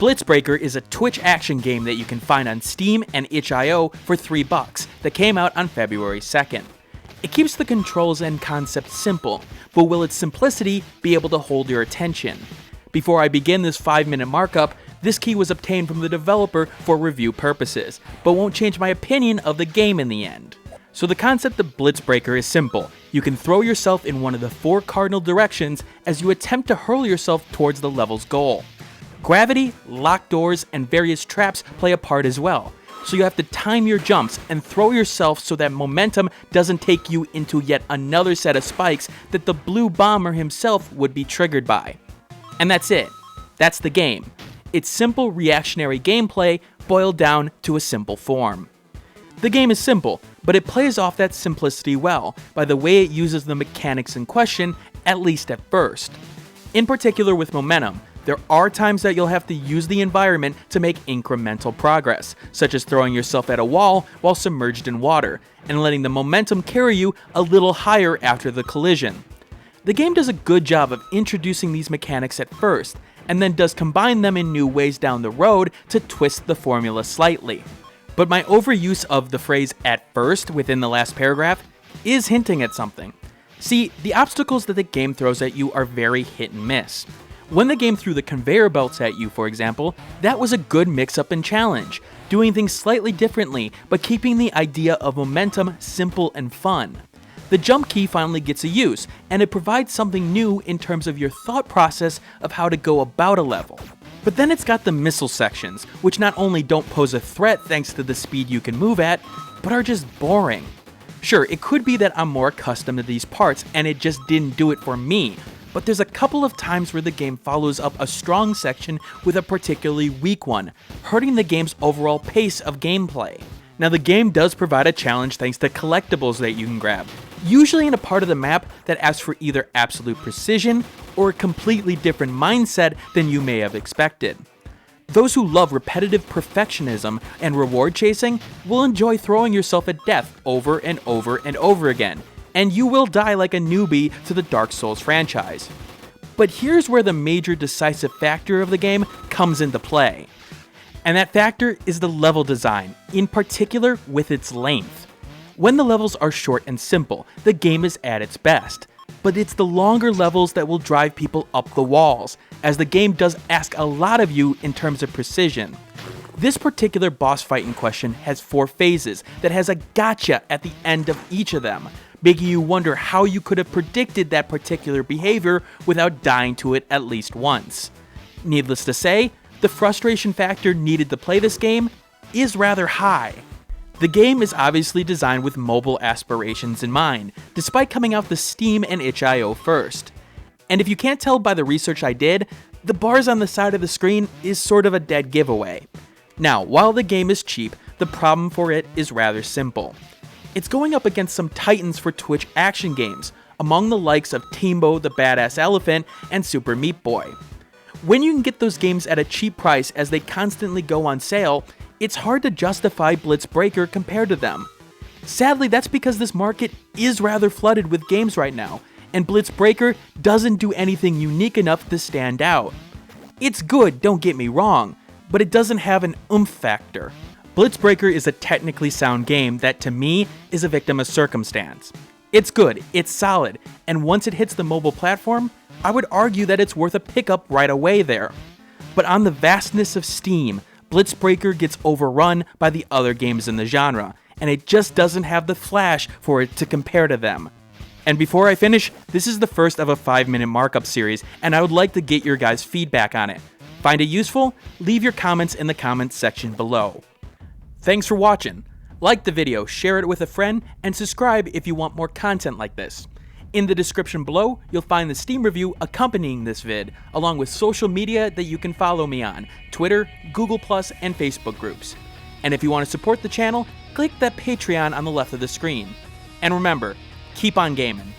Blitzbreaker is a Twitch action game that you can find on Steam and itch.io for $3 that came out on February 2nd. It keeps the controls and concept simple, but will its simplicity be able to hold your attention? Before I begin this 5-minute markup, this key was obtained from the developer for review purposes, but won't change my opinion of the game in the end. So the concept of Blitzbreaker is simple. You can throw yourself in one of the 4 cardinal directions as you attempt to hurl yourself towards the level's goal. Gravity, locked doors, and various traps play a part as well, so you have to time your jumps and throw yourself so that momentum doesn't take you into yet another set of spikes that the blue bomber himself would be triggered by. And that's it. That's the game. It's simple reactionary gameplay boiled down to a simple form. The game is simple, but it plays off that simplicity well by the way it uses the mechanics in question, at least at first. In particular with momentum, there are times that you'll have to use the environment to make incremental progress, such as throwing yourself at a wall while submerged in water, and letting the momentum carry you a little higher after the collision. The game does a good job of introducing these mechanics at first, and then does combine them in new ways down the road to twist the formula slightly. But my overuse of the phrase "at first" within the last paragraph is hinting at something. See, the obstacles that the game throws at you are very hit and miss. When the game threw the conveyor belts at you, for example, that was a good mix-up and challenge, doing things slightly differently, but keeping the idea of momentum simple and fun. The jump key finally gets a use, and it provides something new in terms of your thought process of how to go about a level. But then it's got the missile sections, which not only don't pose a threat thanks to the speed you can move at, but are just boring. Sure, it could be that I'm more accustomed to these parts and it just didn't do it for me, but there's a couple of times where the game follows up a strong section with a particularly weak one, hurting the game's overall pace of gameplay. Now the game does provide a challenge thanks to collectibles that you can grab, usually in a part of the map that asks for either absolute precision or a completely different mindset than you may have expected. Those who love repetitive perfectionism and reward chasing will enjoy throwing yourself at death over and over and over again, and you will die like a newbie to the Dark Souls franchise. But here's where the major decisive factor of the game comes into play. And that factor is the level design, in particular with its length. When the levels are short and simple, the game is at its best. But it's the longer levels that will drive people up the walls, as the game does ask a lot of you in terms of precision. This particular boss fight in question has 4 phases that has a gotcha at the end of each of them, making you wonder how you could have predicted that particular behavior without dying to it at least once. Needless to say, the frustration factor needed to play this game is rather high. The game is obviously designed with mobile aspirations in mind, despite coming out the Steam and itch.io first. And if you can't tell by the research I did, the bars on the side of the screen is sort of a dead giveaway. Now, while the game is cheap, the problem for it is rather simple. It's going up against some titans for Twitch action games, among the likes of Timbo the Badass Elephant and Super Meat Boy. When you can get those games at a cheap price as they constantly go on sale, it's hard to justify Blitzbreaker compared to them. Sadly, that's because this market is rather flooded with games right now, and Blitzbreaker doesn't do anything unique enough to stand out. It's good, don't get me wrong, but it doesn't have an oomph factor. Blitzbreaker is a technically sound game that, to me, is a victim of circumstance. It's good, it's solid, and once it hits the mobile platform, I would argue that it's worth a pickup right away there. But on the vastness of Steam, Blitzbreaker gets overrun by the other games in the genre, and it just doesn't have the flash for it to compare to them. And before I finish, this is the first of a 5-minute markup series, and I would like to get your guys' feedback on it. Find it useful? Leave your comments in the comments section below. Thanks for watching. Like the video, share it with a friend, and subscribe if you want more content like this. In the description below, you'll find the Steam review accompanying this vid, along with social media that you can follow me on, Twitter, Google+, and Facebook groups. And if you want to support the channel, click that Patreon on the left of the screen. And remember, keep on gaming.